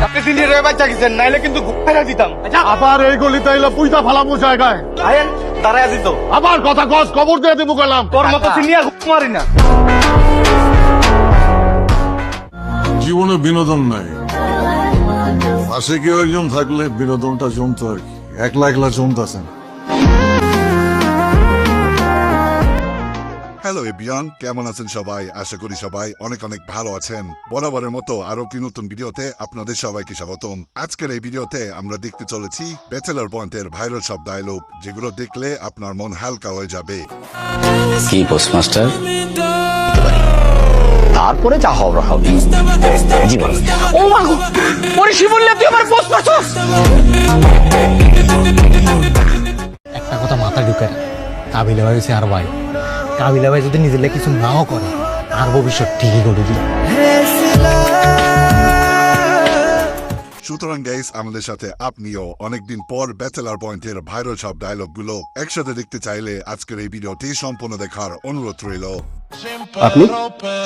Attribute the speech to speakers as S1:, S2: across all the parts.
S1: আপনি দিল্লির রয়ে বাচ্চা গেছেন, নাইলে কিন্তু ঘুরে দিতাম।
S2: আবার এই গলিতে এলে পুইতা ফালামু জায়গায়।
S1: আয়েন দাঁড়ায় দিত।
S2: আবার কথা কস, খবর দিয়ে দিব গেলাম।
S1: তোর মতো চিনিয়া মারি না।
S2: জীবনে বিনোদন নাই, পাশে কেউ একজন থাকলে বিনোদনটা জমতো আর কি। একলা একলা জমতেছে না।
S3: হ্যালো এভরিওয়ান, কেমন আছেন সবাই? আশা করি সবাই অনেক অনেক ভালো আছেন। বরাবরের মতো আরো একটি নতুন ভিডিওতে আপনাদের সবাইকে স্বাগতম। আজকের এই ভিডিওতে আমরা দেখতে চলেছি ব্যাচেলর পয়েন্টের ভাইরাল সব ডায়লগ, যেগুলো দেখলে আপনার মন হালকা হয়ে যাবে।
S4: কি পোস্টমাস্টার, তারপরে যা হওয়ার হবে। জীবন
S1: ও মা গো, ওরে শিবুল্লা তুই আমার পোস্ট করছস।
S5: একটা কথা মাথায় ঢুকে কাবিলা ভাই হচ্ছে আর ভাই। কাবিলা ভাই যদি নিজের কিছু নাও করে আর ভবিষ্যৎ ঠিকই করে দিবে।
S3: সুতরাং গাইস, আমাদের সাথে আপনিও অনেকদিন পর ব্যাচেলর পয়েন্টের ভাইরাল সব ডায়লগ গুলো একসাথে দেখতে চাইলে আজকের এই ভিডিওটি সম্পূর্ণ দেখার অনুরোধ রইল।
S6: আপনি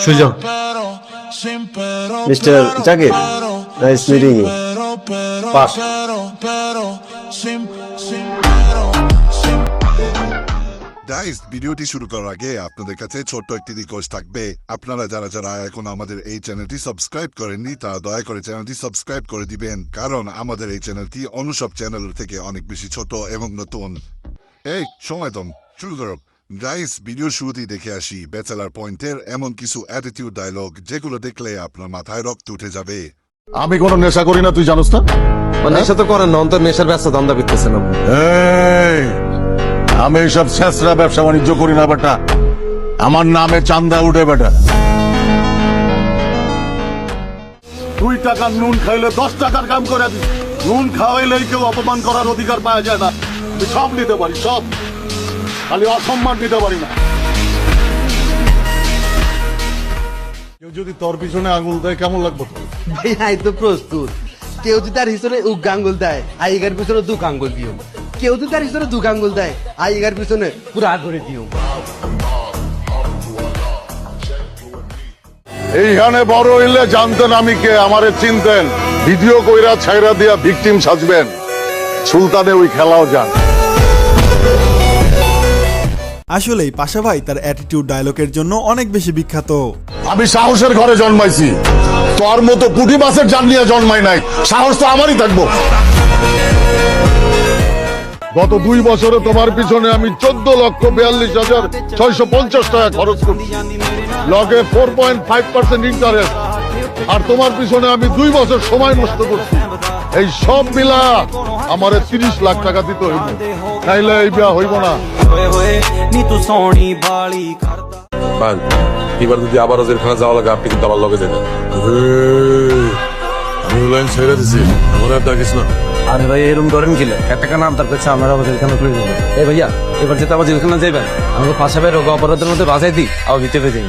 S6: Sujan, mister Zakir, nice meeting you. পাস।
S3: গাইস, ভিডিওটি শুরু করার আগে আপনাদের কাছে ছোট্ট একটি রিকোয়েস্ট থাকবে। আপনারা যারা যারা এখন আমাদের এই চ্যানেলটি সাবস্ক্রাইব করেননি, তারা দয়া করে চ্যানেলটি সাবস্ক্রাইব করে দিবেন, কারণ আমাদের এই চ্যানেলটি অন্য সব চ্যানেলের থেকে অনেক বেশি ছোট এবং নতুন। এই সময় দম শুরু করো। গাইস, ভিডিও শুরুতেই দেখে আসি ব্যাচেলর পয়েন্টের এমন কিছু অ্যাটিটিউড ডায়লগ, যেগুলো দেখলে আপনার মাথায় রক্ত উঠে যাবে।
S2: আমি কোনো নেশা করি না, তুই জানোস না?
S6: নেশা তো করেন না, অন্তর নেশার ব্যবসা ধান্দা করতেছেন আপনি।
S2: এই, আমি এইসব ছেঁচড়া ব্যবসা বাণিজ্য করি না বেটা। আমার নামে চান্দা উঠে বেটা। 2 টাকার নুন খাইলে 10 টাকার কাম করে দিস। নুন খাওয়াইলেই কেউ অপমান করার অধিকার পাওয়া যায় না। আমি সব নিতে পারি, সব, খালি অসম্মান নিতে পারি না। কেউ যদি তোর পিছনে আঙুল দেয় কেমন লাগবে তোর?
S7: ভাই আই তো প্রস্তুত। কেউ যদি তার হিসেবে উক আঙ্গুল দেয়, আইগার পিছনে 2 আঙ্গুল দিও। কেউ যদি তার হিসেবে 2 আঙ্গুল দেয়, আইগার পিছনে পুরা ধরে দিও।
S2: এইখানে বড় হইলে জানতেন আমি কে, আমারে চিনতেন। ভিডিও কইরা ছাইরা দিয়া ভিকটিম সাজবেন, সুলতানে ওই খেলাও যান।
S8: আসলেই পাশা ভাই তার অ্যাটিটিউড ডায়লগের জন্য অনেক বেশি বিখ্যাত।
S2: আমি সাহসের ঘরে জন্মাইছি, তোর মতো পুঁটি মাছের জান নিয়ে জন্মাই নাই। সাহস তো আমারই থাকবো। গত 2 বছরে তোমার পিছনে আমি 14,42,650 টাকা খরচ করছি, লগে 4.5% ইন্টারেস্ট। আর তোমার পিছনে আমি 2 বছর সময় নষ্ট করছি। এই সব মিলা আমার 30 লাখ টাকা দিতে হইব, নাইলে এই বিয়া হইব না।
S9: এবার যদি আবারও জেলখানা যাওয়া লাগে, আপনি কিন্তু আমার লগে যাবেন।
S2: আমি লাইন ছেড়ে দিছি, আমার আর ডাকিস না।
S6: আরে ভাই এরকম করেন কিলে? একটা নাম তার কাছে আমরা আবার জেলখানা খুলে দেবো। এই ভাইয়া, এবার যেতে আবার জেলখানা যাইবেন, আমাকে পাশা ভাই রোগ অপরাধের মধ্যে বাঁচাই দিই, আবার ভিতরে যাই।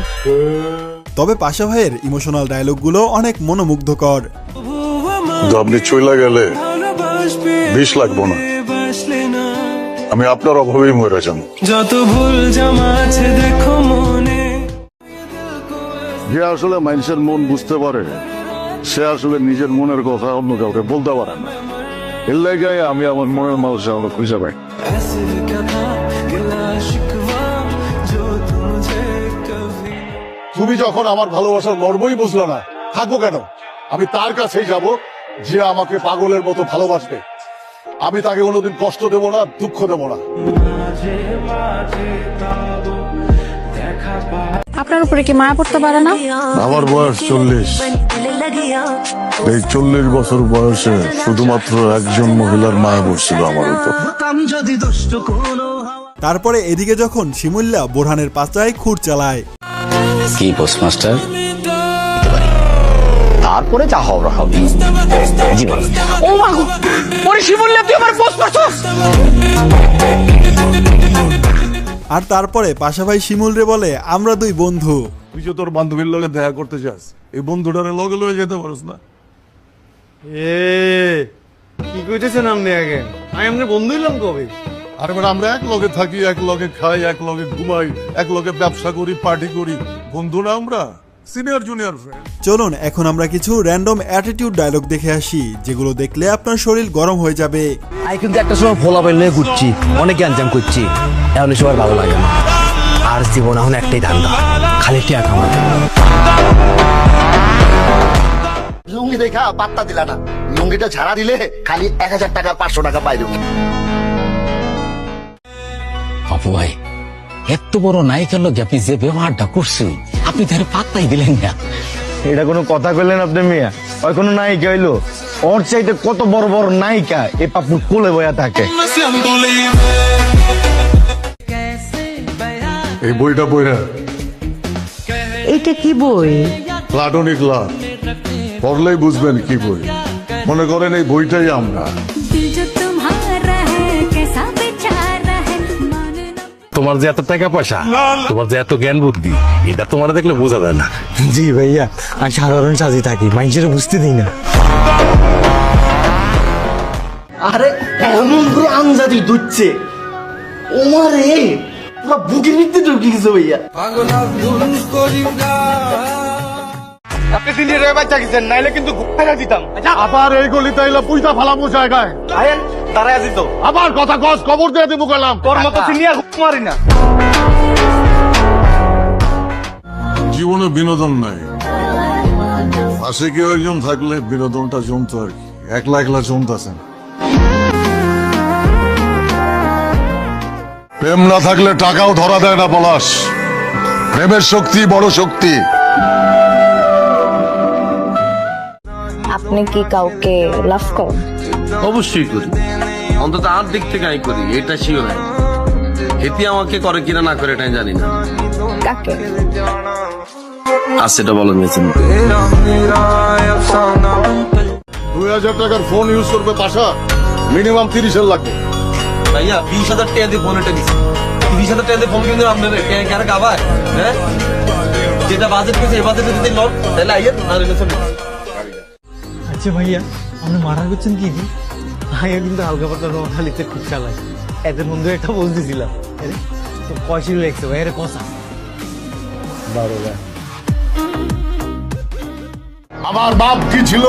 S8: তবে পাশা ভাইয়ের ইমোশনাল ডায়লগগুলো অনেক মনোমুগ্ধকর।
S2: আপনি চইলা গেলে 20 লাগবো না, আমি আপনার অভাবেই মরে যাবো। যত ভুল জামাছে দেখো মনে। যে আসলে মানুষের মন বুঝতে পারে, সে আসলে নিজের মনের কথা অন্য কাউকে বলতে পারে না। এর লাগে আমি আমার মনের মানুষ আমরা খুঁজে পাই। তুমি যখন আমার ভালোবাসার মর্মই বুঝলো না, থাকবো কেন? আমি তার কাছেই যাব যে আমাকে পাগলের মতো ভালোবাসবে। আমি তাকে কোনোদিন কষ্ট দেব না, দুঃখ দেব না।
S10: আপনার উপরে কি মায়া পড়তে পারে না?
S2: আমার বয়স 40। এই 40 বছর বয়সে শুধুমাত্র একজন মহিলার মায়া পড়ছিল আমার উপর।
S8: তারপরে এদিকে যখন শিমুল্লা বোরহানের পাচায় খুর চালায়।
S4: কি পোস্টমাস্টার, তারপরে যা হওয়ার হবে। জীবন
S1: ও মা গো, ওরে শিবুল্লা তুই আমার পোস্ট করছস।
S8: আর তারপরে পাশা ভাই শিমুল রে বলে, আমরা 2 বন্ধু।
S2: তুই যে তোর বান্ধবীর লগে দেখা করতে চাস, এই বন্ধুটারে লগে লগে যেতে পারিস না?
S7: কি কইতেছেন আপনি? আগে আমি আপনার বন্ধু হইলাম কবে?
S2: আরে মানে আমরা এক লগে থাকি, এক লগে খাই, এক লগে ঘুমাই, এক লগে ব্যবসা করি, পার্টি করি, বন্ধু না আমরা? Senior junior friend.
S8: চলুন এখন আমরা কিছু র্যান্ডম অ্যাটিটিউড ডায়লগ দেখে আসি, যেগুলো দেখলে আপনার শরীর গরম হয়ে যাবে।
S7: আমি কিন্তু একটা সময় ফোলা বেল নিয়ে ঘুরছি, অনেক গ্যাঞ্জাম করছি, এখন সবার ভালো লাগে না। আর জীবন এখন একটাই ধান্দা, খালি টিয়া কামানো।
S11: লুঙ্গি দেখা পাত্তা দিলা না, লুঙ্গিটা ঝাড়া দিলে খালি 1000 টাকা 500 টাকা পাইল।
S4: বাপু ভাই, এত বড় নায়িকার লোক আপনি যে ব্যবহারটা করছেন, আপনি তার পাত্তাই দিলেন না।
S6: এটা কোনো কথা কইলেন আপনি মিয়া? ওই কোনো নায়িকা হইলো? ওর চাইতে কত বড় বড় নায়িকা এই পাপুর কোলে বয়া থাকে।
S2: এই বইটা পড়া
S10: এটা কি বই?
S2: প্লাটোনিক লাভ, পড়লেই বুঝবেন কি বই। মনে করেন এই বইটাই আমরা।
S9: তোমার যে এত টাকা পয়সা, তোমার যে এত জ্ঞান বুদ্ধি, এটা তোমার দেখলে বোঝা যায় না।
S5: জি ভাইয়া, আমি সাধারণ সাজি থাকি, মানুষের বুঝতে দিই না।
S11: আরে এমন করে আনজাদি দুচ্ছে ওমারে পুরো বুকের ভিতরে ঢুকে গেছে ভাইয়া।
S1: আপনি সিনিয়র হয়ে বাচ্চা গেছেন, নাইলে কিন্তু ঘুরে দিতাম।
S2: আবার এই গলিতে এলো পুইতা ফালামো জায়গায়।
S1: আয়েন দাঁড়ায় আছি তো,
S2: আবার কথা কস, খবর দিয়ে দেবো গেলাম।
S1: তোর মতো সিনিয়র মারি না।
S2: জীবনে বিনোদন নাই, পাশে কেউ একজন থাকলে বিনোদনটা জমতো আর কি। একলা একলা জমতেছেন। প্রেম না থাকলে টাকাও ধরা দেয় না পলাশ। প্রেমের শক্তি বড় শক্তি।
S10: আপনি কি কাউকে লাভ করেন?
S6: অবশ্যই করি, অন্তত আর দিক থেকে আমি করি, এটা শিওর। এটি আমাকে করে কিনা না করে এটাই জানি না।
S10: কাকে?
S6: আর সেটা বলো নিয়েছেন।
S2: 2000 টাকার ফোন ইউজ করবে পাশা, মিনিমাম 30 লাগবে।
S6: ভাইয়া 20,000 টাকা দিয়ে ফোন এটা দিচ্ছি, 30,000 টাকা দিয়ে ফোন কিন্তু আপনার কেন গাবার? হ্যাঁ, যেটা বাজেট পেয়েছে এই বাজেটে যদি লোন তাহলে আইয়ের আর চলে।
S5: আচ্ছা ভাইয়া, আপনি মারা করছেন কি? ভাইয়া কিন্তু হালকা পাতলা রোহালিতে খুব চালাই। এদের বন্ধু একটা বলতেছিলাম, আরে তো কয়সি লেগছে ভাই, এর কষা
S2: আমার বাপ কি ছিল,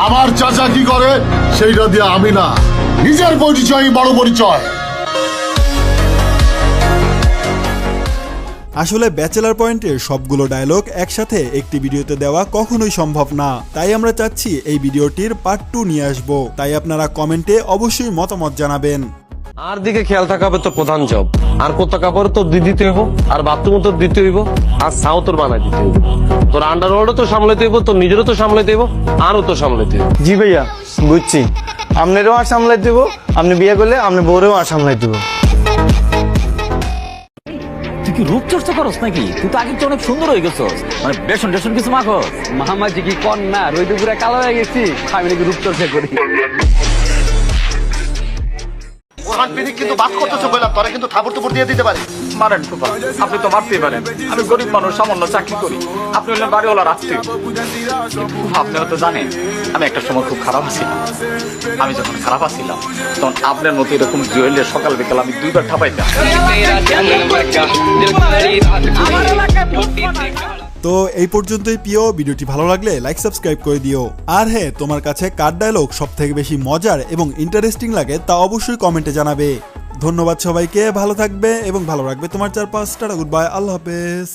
S2: আমার চাচা কি করে, সেইটা দিয়ে আমি না, নিজের পরিচয় বড় পরিচয়।
S8: আসলে ব্যাচেলার পয়েন্টের সবগুলো ডায়লগ একসাথে একটি ভিডিওতে দেওয়া কখনোই সম্ভব না, তাই আমরা চাচ্ছি এই ভিডিওটির পার্ট 2 নিয়ে আসবো। তাই আপনারা কমেন্টে অবশ্যই মতামত জানাবেন।
S6: আর দিকে খেয়াল থাকা হবে তো প্রধান জব। আর কোথা কাপড় তোর দিতে হইব, আর বাথরুম তোর দিতে হইব, আর ছাও তোর বানাই দিতে হইব। তোর আন্ডারওয়ার্ডও তো সামলাইতে হইব, তোর নিজেরও তো সামলাইতে হইব, আরও তো সামলাইতে হইব।
S5: জি ভাইয়া, বুঝছি। আপনারও আর সামলাই দেবো, আপনি বিয়ে করলে আপনি বউরেও আর সামলাই দেবো।
S4: তুই কি রূপচর্চা করস নাকি? তুই তো আগে তো অনেক সুন্দর হয়ে গেছস, মানে বেসন টেসন কিছু মাখস।
S1: মামাজি কি কন না, রইতে পুরা কালো হয়ে গেছি, আমি নাকি রূপচর্চা করি।
S11: ওরহান পিদিক কিন্তু বাদ করতেছে বললাম, তোরা কিন্তু থাপড় টুপড় দিয়ে দিতে পারে।
S1: মারেন ফুফা, আপনি তো মারতেই পারেন। আমি গরিব মানুষ, সামান্য চাকরি করি, আপনি হলেন বাড়িওয়ালা আত্মীয়। আপনি হয়তো জানেন আমি একটা সময় খুব খারাপ ছিলাম। আমি যখন খারাপ ছিলাম তখন আপনার মতো এরকম জুয়েলের সকাল বিকাল আমি 2বার ঠাপাইতাম।
S8: তো এই পর্যন্তই প্রিয়, ভিডিওটি ভালো লাগলে লাইক সাবস্ক্রাইব করে দিও। আর হ্যাঁ, তোমার কাছে কার ডায়লগ সব থেকে বেশি মজার এবং ইন্টারেস্টিং লাগে তা অবশ্যই কমেন্টে জানাবে। ধন্যবাদ সবাইকে, ভালো থাকবে এবং ভালো রাখবে তোমার চারপাশ। টাটা, গুড বাই, আল্লাহ হাফেজ।